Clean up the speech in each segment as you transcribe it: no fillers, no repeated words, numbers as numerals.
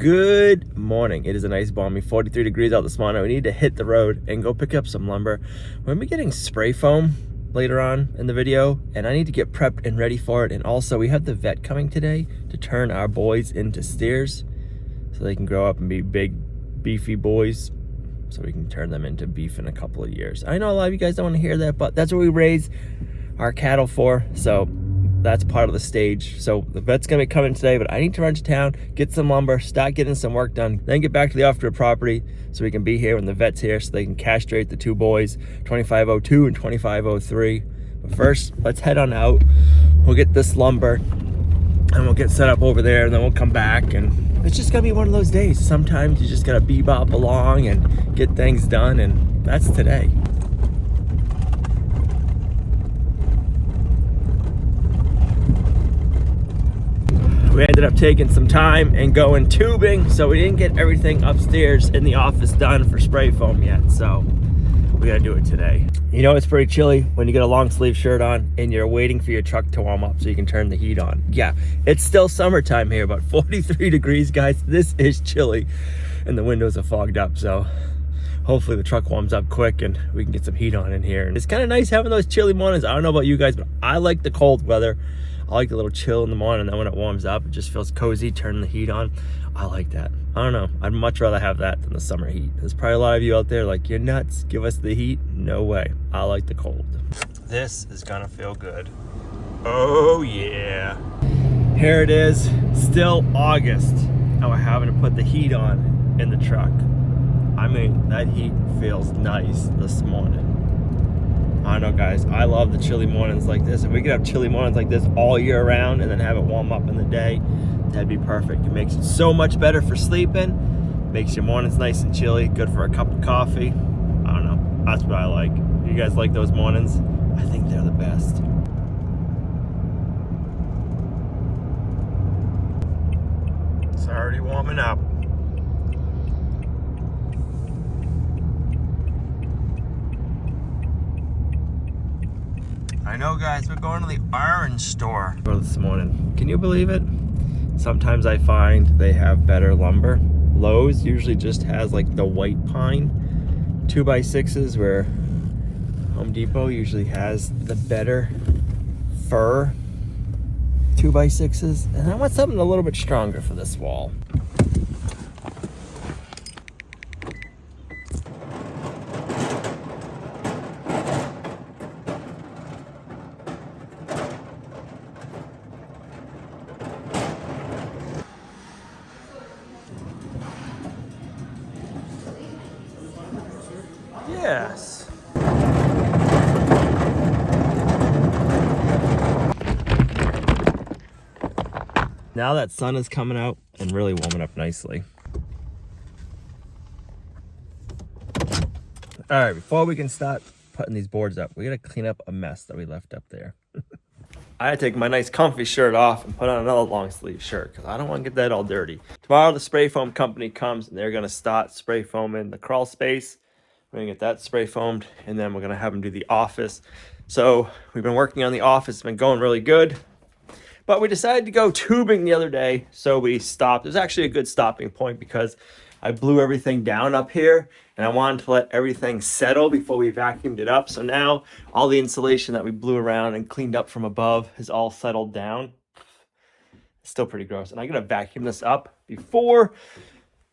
Good morning. It is a nice balmy 43 degrees out this morning. We need to hit the road and go pick up some lumber. We're gonna be getting spray foam later on in the video, and I need to get prepped and ready for it. And also we have the vet coming today to turn our boys into steers so they can grow up and be big, beefy boys, so we can turn them into beef in a couple of years. I know a lot of you guys don't want to hear that, but that's what we raise our cattle for. So that's part of the stage. So the vet's gonna be coming today, but I need to run to town, get some lumber, start getting some work done, then get back to the off-grid property so we can be here when the vet's here so they can castrate the two boys, 2502 and 2503. But first, let's head on out. We'll get this lumber and we'll get set up over there, and then we'll come back, and it's just gonna be one of those days. Sometimes you just gotta bebop along and get things done, and that's today. We ended up taking some time and going tubing, so we didn't get everything upstairs in the office done for spray foam yet, so we gotta do it today. You know, it's pretty chilly when you get a long sleeve shirt on and you're waiting for your truck to warm up so you can turn the heat on. Yeah, it's still summertime here, but 43 degrees, guys. This is chilly and the windows are fogged up, so hopefully the truck warms up quick and we can get some heat on in here. And it's kind of nice having those chilly mornings. I don't know about you guys, but I like the cold weather. I like the little chill in the morning, and then when it warms up, it just feels cozy, turning the heat on. I like that. I don't know. I'd much rather have that than the summer heat. There's probably a lot of you out there like, you're nuts. Give us the heat. No way. I like the cold. This is gonna feel good. Oh, yeah. Here it is. Still August, and we're having to put the heat on in the truck. I mean, that heat feels nice this morning. I know, guys, I love the chilly mornings like this. If we could have chilly mornings like this all year round and then have it warm up in the day, that'd be perfect. It makes it so much better for sleeping, makes your mornings nice and chilly, good for a cup of coffee. I don't know, that's what I like. You guys like those mornings? I think they're the best. It's already warming up. I know, guys, we're going to the orange store this morning. Can you believe it? Sometimes I find they have better lumber. Lowe's usually just has like the white pine 2x6s, where Home Depot usually has the better fir 2x6s. And I want something a little bit stronger for this wall. Yes. Now that sun is coming out and really warming up nicely. All right, before we can start putting these boards up, we gotta clean up a mess that we left up there. I had to take my nice comfy shirt off and put on another long sleeve shirt because I don't want to get that all dirty. Tomorrow the spray foam company comes and they're gonna start spray foaming the crawl space. We're gonna get that spray foamed, and then we're gonna have them do the office. So we've been working on the office, it's been going really good. But we decided to go tubing the other day, so we stopped. It was actually a good stopping point because I blew everything down up here, and I wanted to let everything settle before we vacuumed it up. So now all the insulation that we blew around and cleaned up from above is all settled down. It's still pretty gross. And I'm gonna vacuum this up before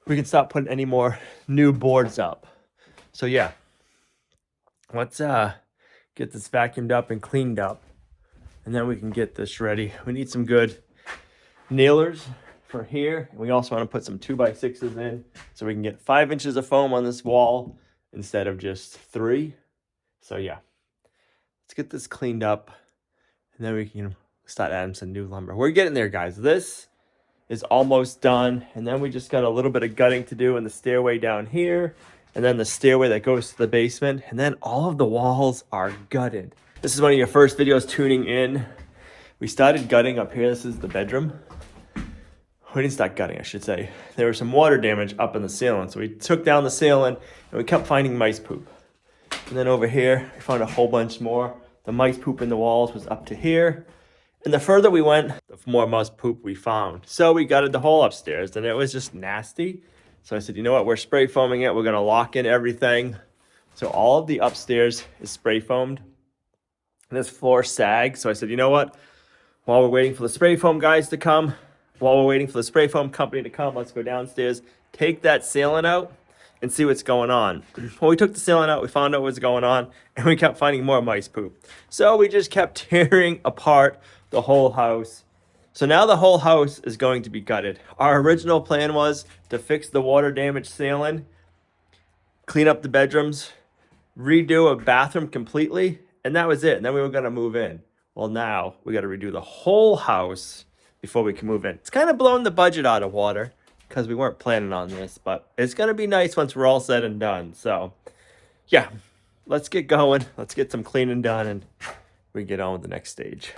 we can stop putting any more new boards up. So yeah, let's get this vacuumed up and cleaned up, and then we can get this ready. We need some good nailers for here, and we also want to put some 2x6s in so we can get 5 inches of foam on this wall instead of just 3. So yeah, let's get this cleaned up, and then we can start adding some new lumber. We're getting there, guys. This is almost done, and then we just got a little bit of gutting to do in the stairway down here, and then the stairway that goes to the basement, and then all of the walls are gutted. This is one of your first videos tuning in. We started gutting up here. This is the bedroom. We didn't start gutting, I should say. There was some water damage up in the ceiling, so we took down the ceiling and we kept finding mice poop. And then over here, we found a whole bunch more. The mice poop in the walls was up to here, And the further we went, the more mouse poop we found. So we gutted the hole upstairs and it was just nasty. So I said, you know what, we're spray foaming it. We're gonna lock in everything. So all of the upstairs is spray foamed. And this floor sagged. So I said, you know what, while we're waiting for the spray foam guys to come, while we're waiting for the spray foam company to come, let's go downstairs, take that sealant out and see what's going on. When we took the sealant out, we found out what was going on and we kept finding more mice poop. So we just kept tearing apart the whole house. So now the whole house is going to be gutted. Our original plan was to fix the water damage ceiling, clean up the bedrooms, redo a bathroom completely, and that was it. And then we were gonna move in. Well, now we gotta redo the whole house before we can move in. It's kind of blowing the budget out of water because we weren't planning on this, but it's gonna be nice once we're all said and done. So yeah, let's get going. Let's get some cleaning done and we get on with the next stage.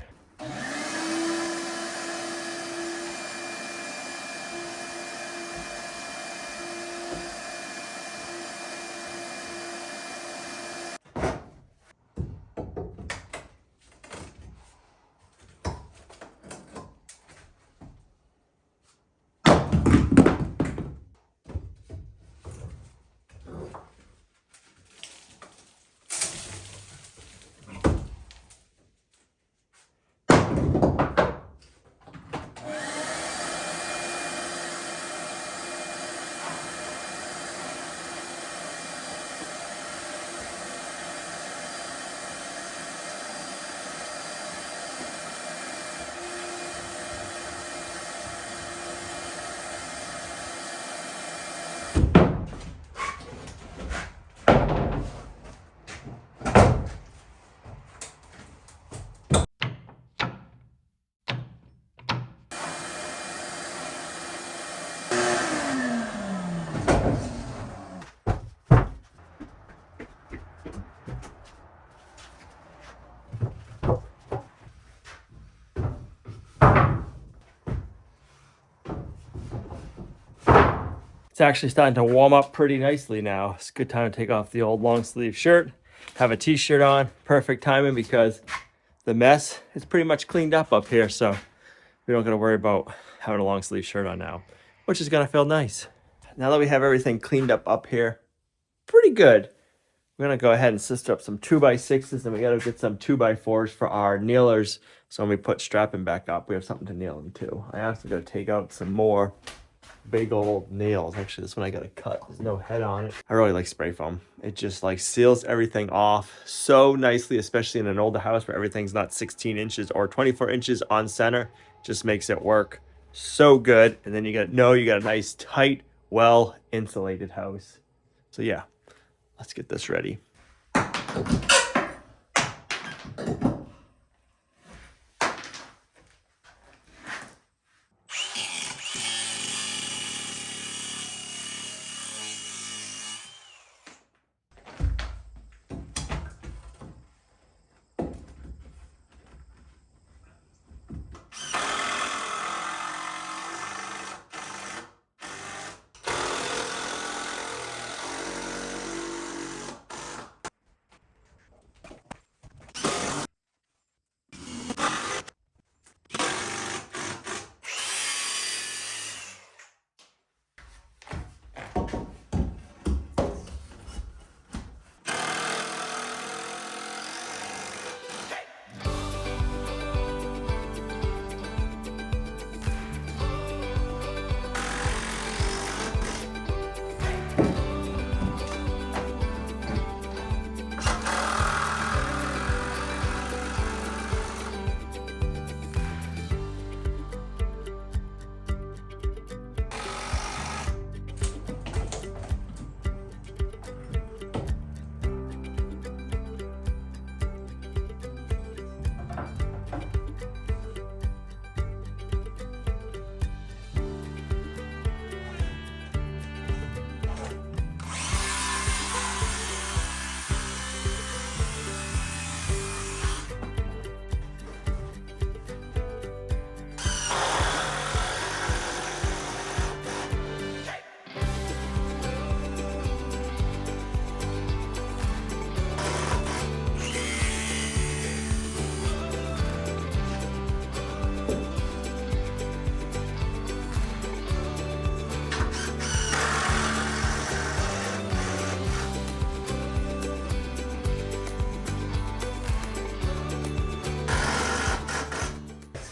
It's actually starting to warm up pretty nicely now. It's a good time to take off the old long sleeve shirt, have a t-shirt on. Perfect timing because the mess is pretty much cleaned up here. So we don't got to worry about having a long sleeve shirt on now, which is going to feel nice. Now that we have everything cleaned up here, pretty good. We're going to go ahead and sister up some 2x6s and we got to get some 2x4s for our nailers. So when we put strapping back up, we have something to nail them to. I also got to take out some more big old nails. Actually, this one I got to cut. There's no head on it. I really like spray foam. It just like seals everything off so nicely, especially in an older house where everything's not 16 inches or 24 inches on center. Just makes it work so good. And then you got a nice, tight, well insulated house. So yeah, let's get this ready.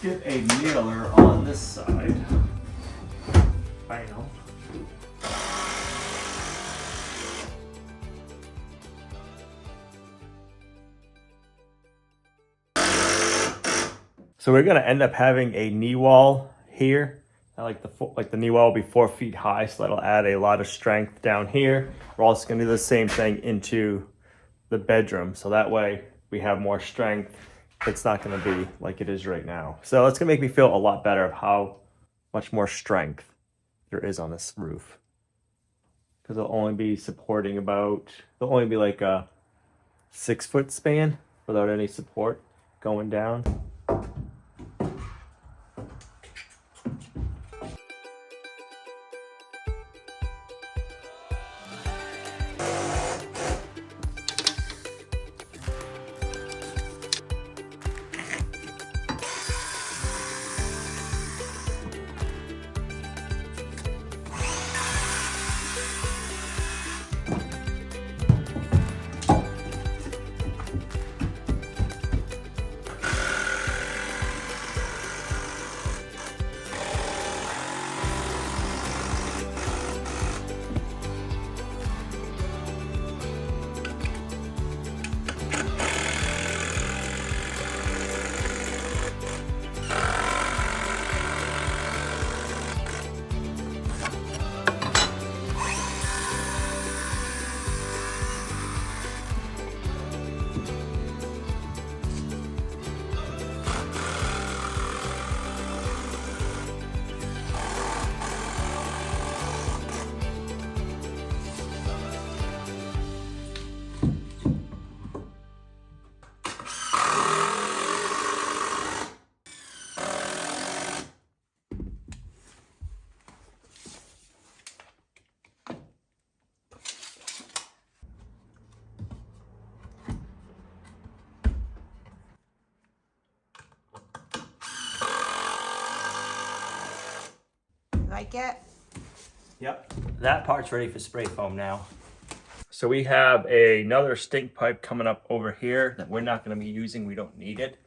Let's get a kneeler on this side. I know. So we're gonna end up having a knee wall here. Like the knee wall will be 4 feet high, so that'll add a lot of strength down here. We're also gonna do the same thing into the bedroom, so that way we have more strength. It's not gonna be like it is right now. So it's gonna make me feel a lot better of how much more strength there is on this roof. Because it'll only be supporting about, there'll only be like a 6 foot span without any support going down. Like it? Yep, that part's ready for spray foam now. So we have another stink pipe coming up over here that we're not going to be using. We don't need it.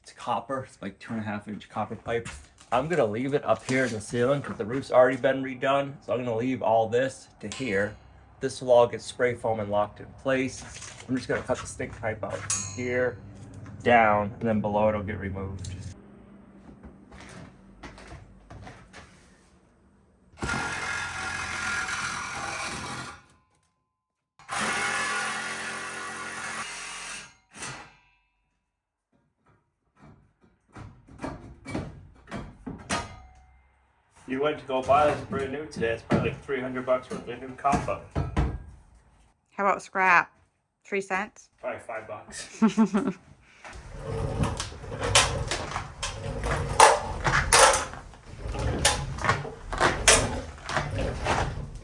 It's copper. It's like 2.5-inch copper pipe. I'm going to leave it up here in the ceiling because the roof's already been redone. So I'm going to leave all this to here. This will all get spray foam and locked in place. I'm just going to cut the stink pipe out from here down, and then below it'll get removed. You went to go buy this brand new today. It's probably like $300 worth of new copper. How about scrap? 3 cents? Probably $5.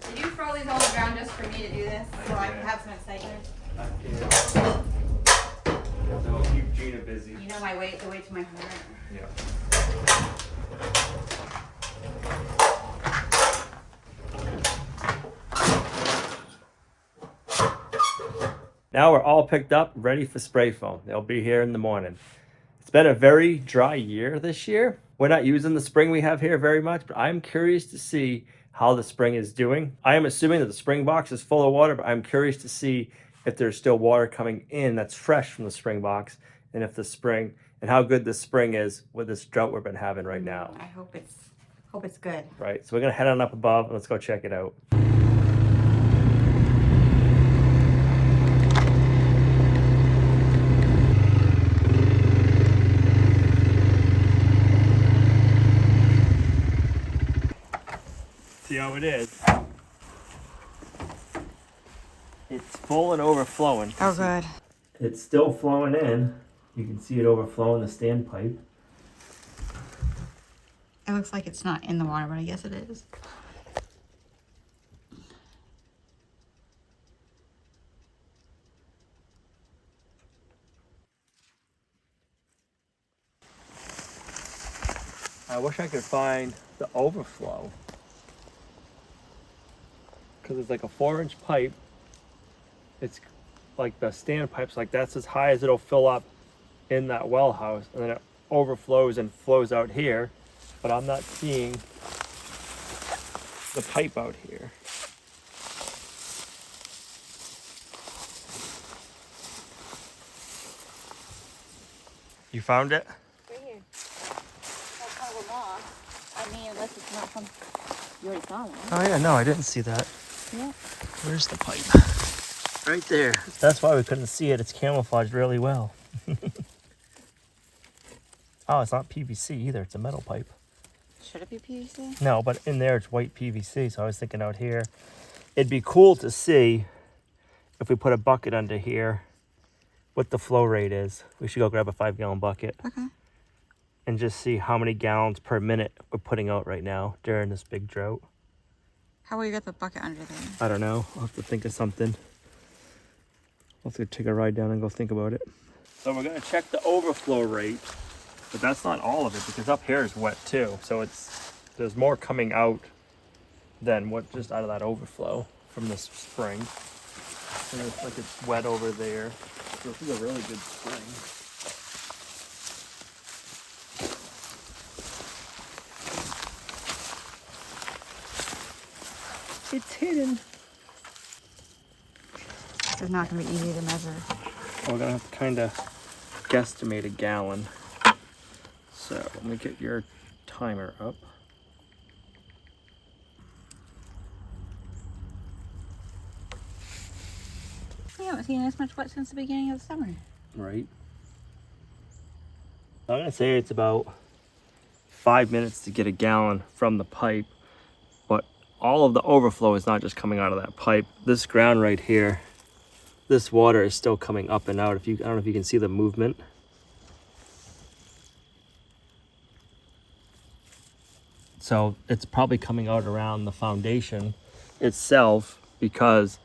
Did you throw these all around just for me to do this? So I can have some excitement? So keep Gina busy. You know my weight, the weight to my heart. Yeah. Now we're all picked up, ready for spray foam. They'll be here in the morning. It's been a very dry year this year. We're not using the spring we have here very much, but I'm curious to see how the spring is doing. I am assuming that the spring box is full of water, but I'm curious to see if there's still water coming in that's fresh from the spring box, and if the spring, and how good this spring is with this drought we've been having right now. I hope it's good. Right, so we're gonna head on up above and let's go check it out. See how it is. It's full and overflowing. Oh, good. It's still flowing in. You can see it overflowing the standpipe. It looks like it's not in the water, but I guess it is. I wish I could find the overflow. Because it's like a 4-inch pipe. It's like the standpipe's like that's as high as it'll fill up in that well house, and then it overflows and flows out here, but I'm not seeing the pipe out here. You found it? Right here. That's kind of a moss. I mean, unless it's not from. You already saw that. Oh yeah, no, I didn't see that. Yeah. Where's the pipe? Right there. That's why we couldn't see it. It's camouflaged really well. Oh, it's not PVC either. It's a metal pipe. Should it be PVC? No, but in there it's white PVC. So I was thinking out here, it'd be cool to see if we put a bucket under here, what the flow rate is. We should go grab a 5-gallon bucket. Okay. And just see how many gallons per minute we're putting out right now during this big drought. How will you get the bucket under there? I don't know. I'll have to think of something. I'll have to take a ride down and go think about it. So we're gonna check the overflow rate, but that's not all of it because up here is wet too. So there's more coming out than what just out of that overflow from this spring. And it's like it's wet over there. So this is a really good spring. It's hidden. It's not going to be easy to measure. We're gonna have to kind of guesstimate a gallon. So let me get your timer up. We haven't seen this much wet since the beginning of the summer. Right. I'm gonna say it's about 5 minutes to get a gallon from the pipe, but all of the overflow is not just coming out of that pipe. This ground right here, this water is still coming up and out. I don't know if you can see the movement. So it's probably coming out around the foundation itself because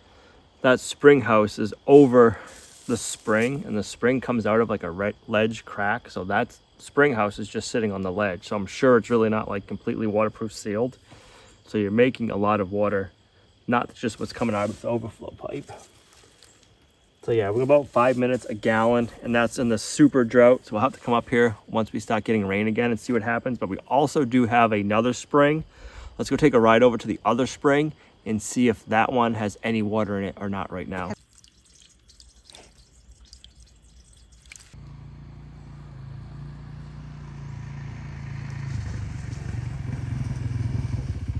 that spring house is over the spring, and the spring comes out of like a ledge crack. So that spring house is just sitting on the ledge. So I'm sure it's really not like completely waterproof sealed. So you're making a lot of water, not just what's coming out of the overflow pipe. So yeah, we're about 5 minutes a gallon, and that's in the super drought. So we'll have to come up here once we start getting rain again and see what happens. But we also do have another spring. Let's go take a ride over to the other spring and see if that one has any water in it or not right now.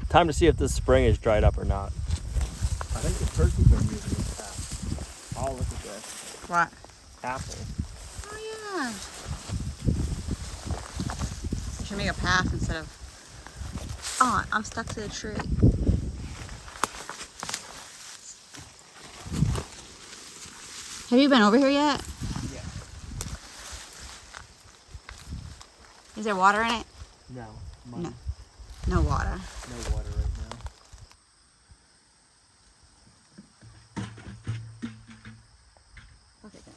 Time to see if this spring is dried up or not. I think the turkeys are using this path. Oh, look at this. What? Apple. Oh, yeah. You should make a path instead of... Oh, I'm stuck to the tree. Have you been over here yet? Yeah. Is there water in it? No. No. No water. No water right now. Look at that.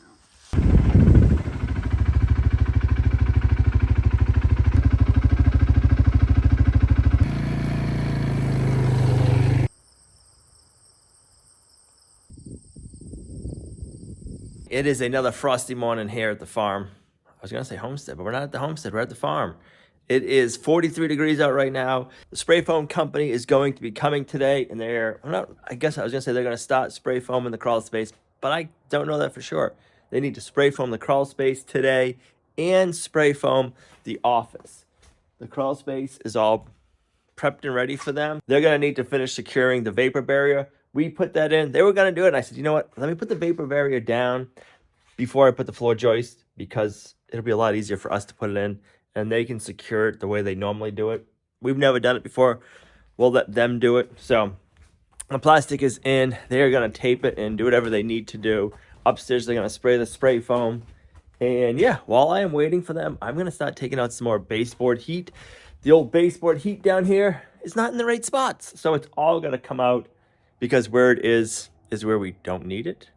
It is another frosty morning here at the farm. I was gonna say homestead, but we're not at the homestead, we're at the farm. It is 43 degrees out right now. The spray foam company is going to be coming today, and I guess I was gonna say they're gonna start spray foam in the crawl space, but I don't know that for sure. They need to spray foam the crawl space today and spray foam the office. The crawl space is all prepped and ready for them. They're gonna need to finish securing the vapor barrier. We put that in. They were gonna do it, and I said, you know what? Let me put the vapor barrier down before I put the floor joist, because it'll be a lot easier for us to put it in, and they can secure it the way they normally do it. We've never done it before. We'll let them do it. So the plastic is in. They're gonna tape it and do whatever they need to do. Upstairs, they're gonna spray the spray foam. And yeah, while I am waiting for them, I'm gonna start taking out some more baseboard heat. The old baseboard heat down here is not in the right spots. So it's all gonna come out, because where it is where we don't need it.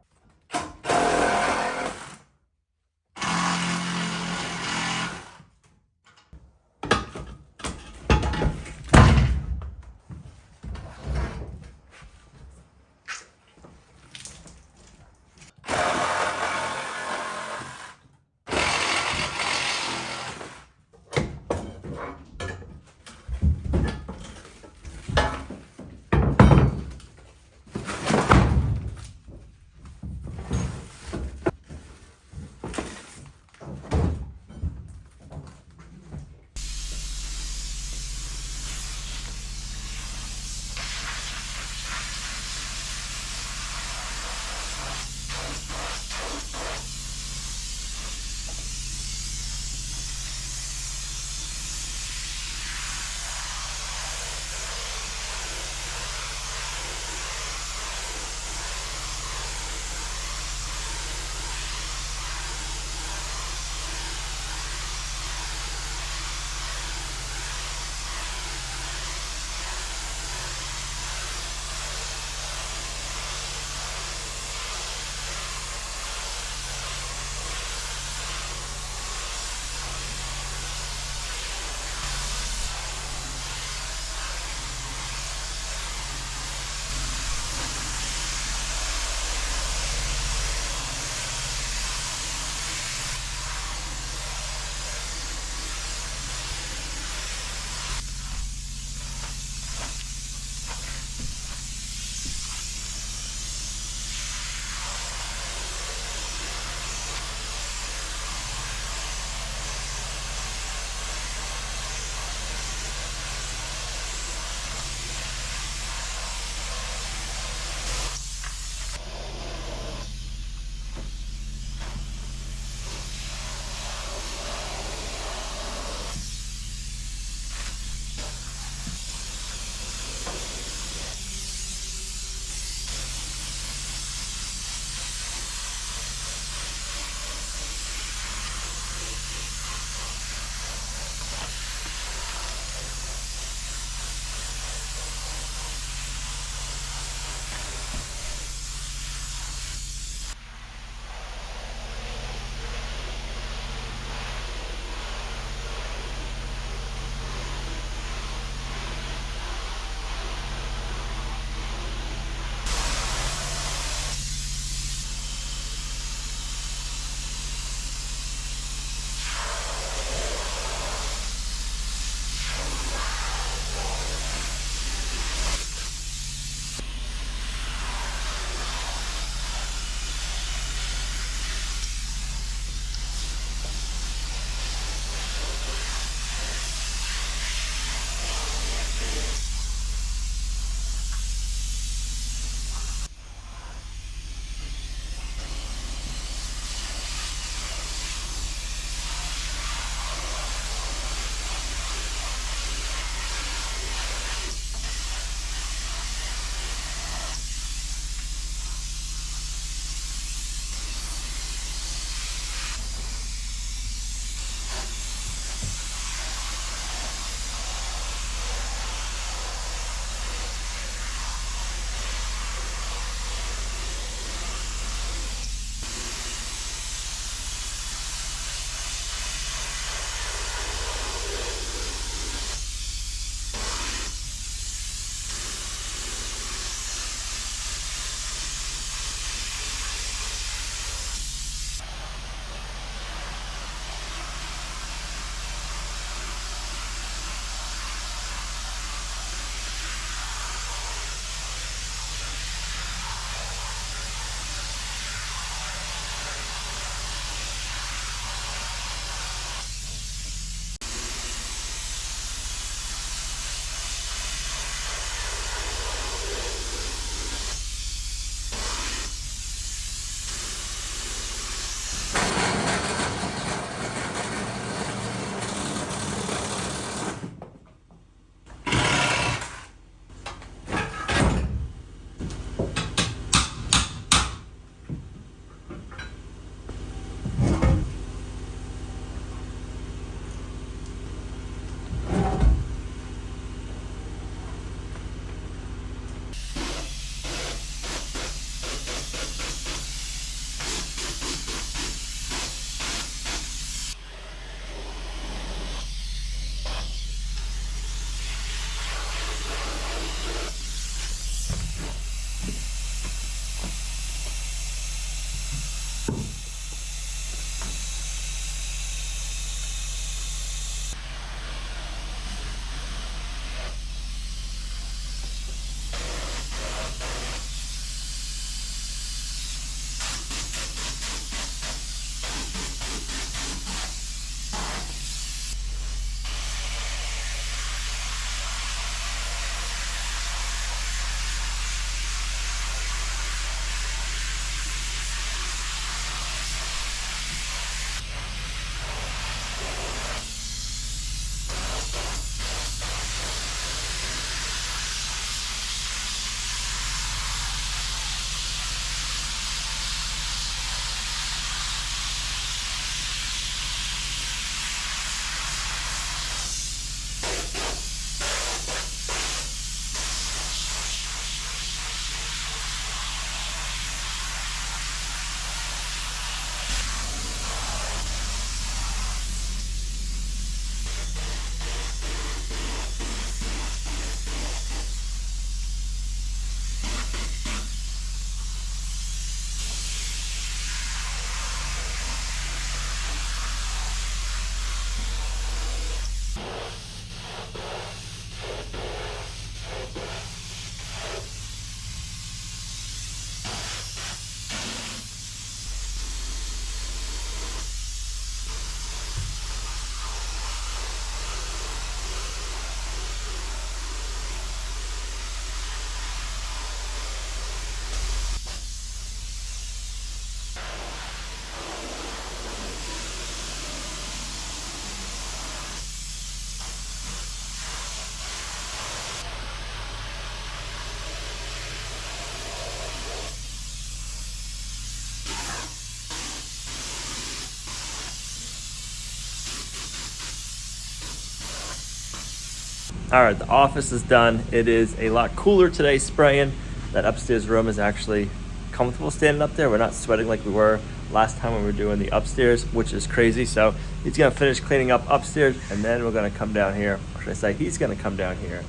All right, the office is done. It is a lot cooler today spraying. That upstairs room is actually comfortable standing up there. We're not sweating like we were last time when we were doing the upstairs, which is crazy. So he's gonna finish cleaning up upstairs, and then we're gonna come down here, or should I say he's gonna come down here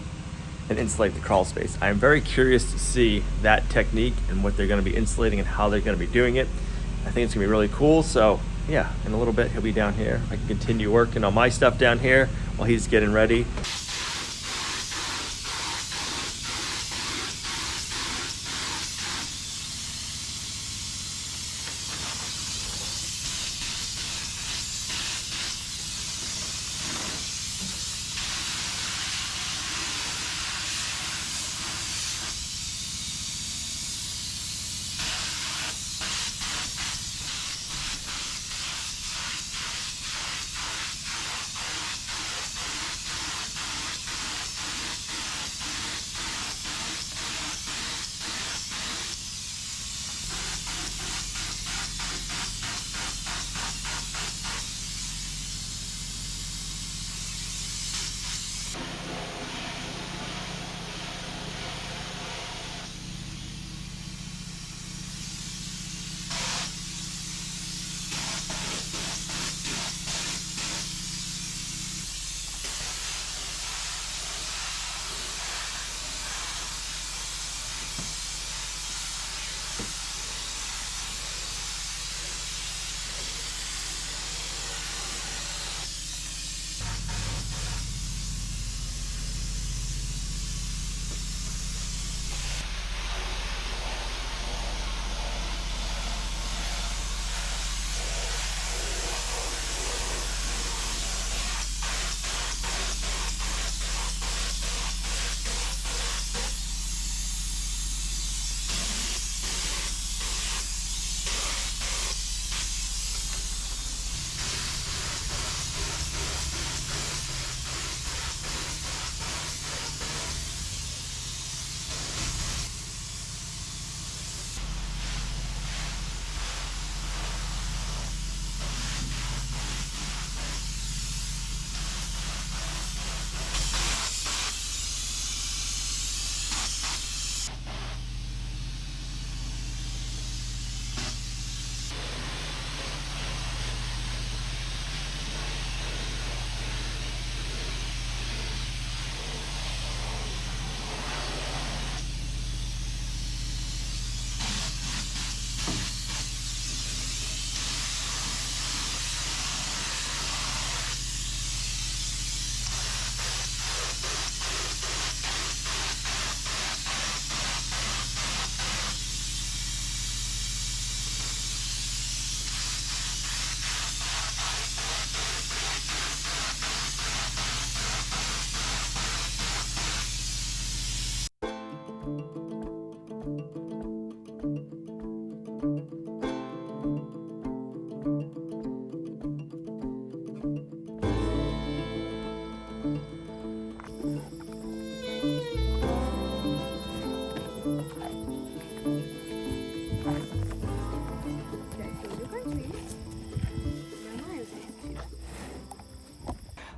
and insulate the crawl space. I'm very curious to see that technique and what they're gonna be insulating and how they're gonna be doing it. I think it's gonna be really cool. So yeah, in a little bit he'll be down here. I can continue working on my stuff down here while he's getting ready.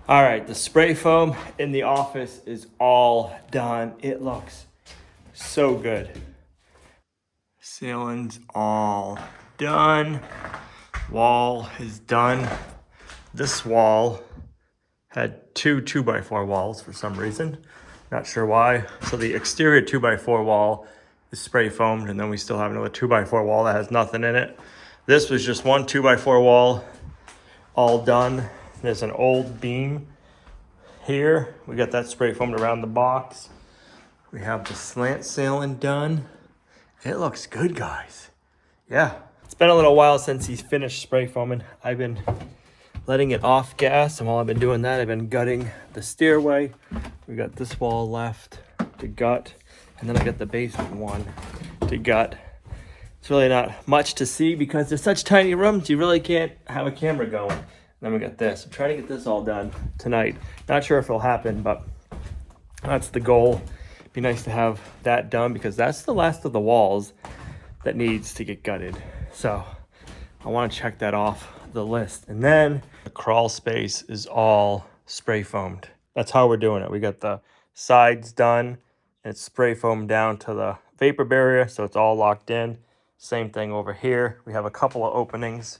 All right, the spray foam in the office is all done. It looks so good. Ceiling's all done. Wall is done. This wall had two 2x4 walls for some reason. Not sure why. So the exterior 2x4 wall is spray foamed, and then we still have another 2x4 wall that has nothing in it. This was just one 2x4 wall, all done. There's an old beam here. We got that spray foamed around the box. We have the slant ceiling done. It looks good, guys. Yeah. It's been a little while since he's finished spray foaming. I've been letting it off gas, and while I've been doing that, I've been gutting the stairway. We got this wall left to gut, and then I got the basement one to gut. It's really not much to see because they're such tiny rooms, you really can't have a camera going. Then we got this. I'm trying to get this all done tonight. Not sure if it'll happen, but that's the goal. Be nice to have that done because that's the last of the walls that needs to get gutted. So I want to check that off the list. And then the crawl space is all spray foamed. That's how we're doing it. We got the sides done. And it's spray foam down to the vapor barrier, so it's all locked in. Same thing over here. We have a couple of openings.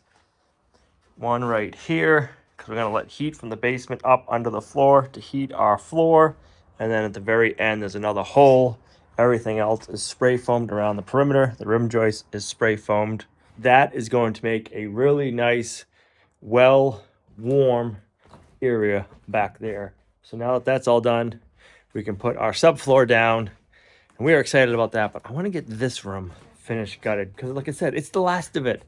One right here, because we're going to let heat from the basement up under the floor to heat our floor. And then at the very end, there's another hole. Everything else is spray foamed around the perimeter. The rim joist is spray foamed. That is going to make a really nice, well, warm area back there. So now that that's all done, we can put our subfloor down. And we are excited about that. But I want to get this room finished gutted, because like I said, it's the last of it.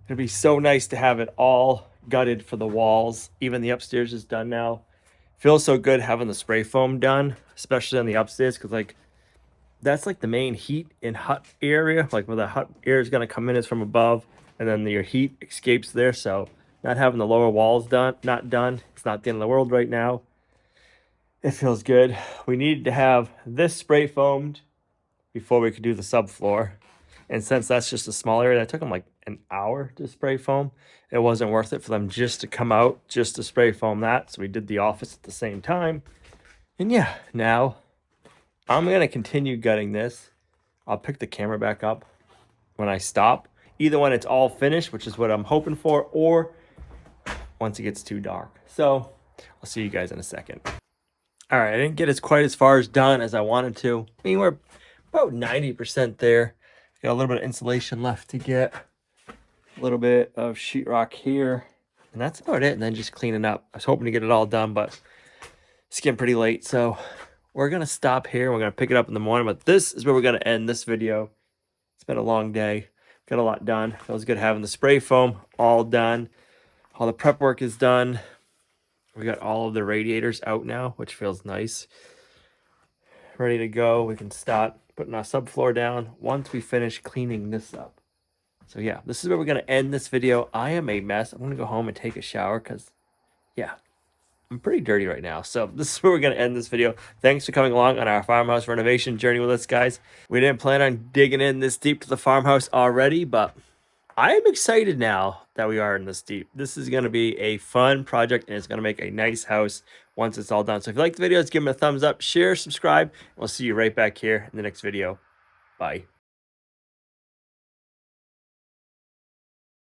It'd be so nice to have it all gutted for the walls. Even the upstairs is done now. Feels so good having the spray foam done, especially on the upstairs, because like that's like the main heat in hut area. Like where the hut air is going to come in is from above, and then your heat escapes there. So not having the lower walls done, not done. It's not the end of the world right now. It feels good. We needed to have this spray foamed before we could do the subfloor. And since that's just a small area, that took them like an hour to spray foam. It wasn't worth it for them just to come out, just to spray foam that. So we did the office at the same time. And yeah, now I'm going to continue gutting this. I'll pick the camera back up when I stop. Either when it's all finished, which is what I'm hoping for, or once it gets too dark. So I'll see you guys in a second. All right, I didn't get quite as far as done as I wanted to. I mean, we're about 90% there. Got a little bit of insulation left to get. A little bit of sheetrock here. And that's about it. And then just cleaning up. I was hoping to get it all done, but it's getting pretty late. So we're going to stop here. We're going to pick it up in the morning. But this is where we're going to end this video. It's been a long day. Got a lot done. Feels good having the spray foam all done. All the prep work is done. We got all of the radiators out now, which feels nice. Ready to go. We can start putting our subfloor down once we finish cleaning this up. So yeah, this is where we're going to end this video. I am a mess. I'm going to go home and take a shower because, yeah, I'm pretty dirty right now. So this is where we're going to end this video. Thanks for coming along on our farmhouse renovation journey with us, guys. We didn't plan on digging in this deep to the farmhouse already, but I am excited now that we are in this deep. This is going to be a fun project, and it's going to make a nice house once it's all done. So if you like the videos, give them a thumbs up, share, subscribe. We'll see you right back here in the next video. Bye.